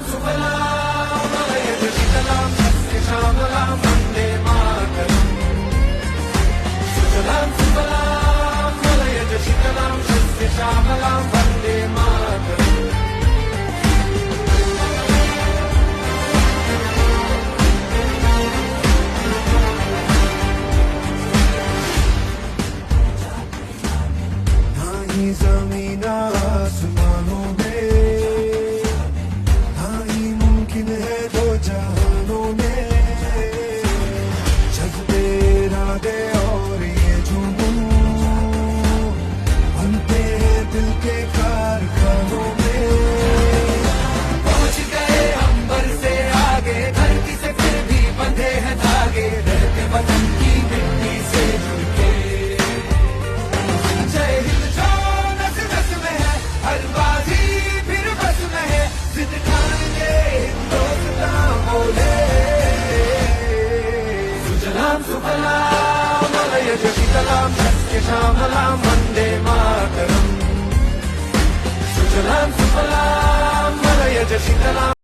सुफलां मलयजशीतलां सस्यश्यामलां वन्दे मातरम् सुजलां सुफलां मलयजशीतलां सस्यश्यामलां वन्दे मातरम् नाही जमीन आसमानों में, नहीं मुमकिन है दो जहानों में। जब तेरा दे और ये जुनून बनते हैं दिल के कारखानों में। पहुंच गए अंबर से आगे, धरती से फिर भी बंधे हैं धागे, रहते वतन की मिट्टी से जुड़ के। जय हिंद जो नस नस में है, हर बाजी फिर बस में है, जिद खाएंगे हिंदुस्तान बोले। सुजलां सुफलां मलयजशीतलां सस्यश्यामलां वन्दे मातरम्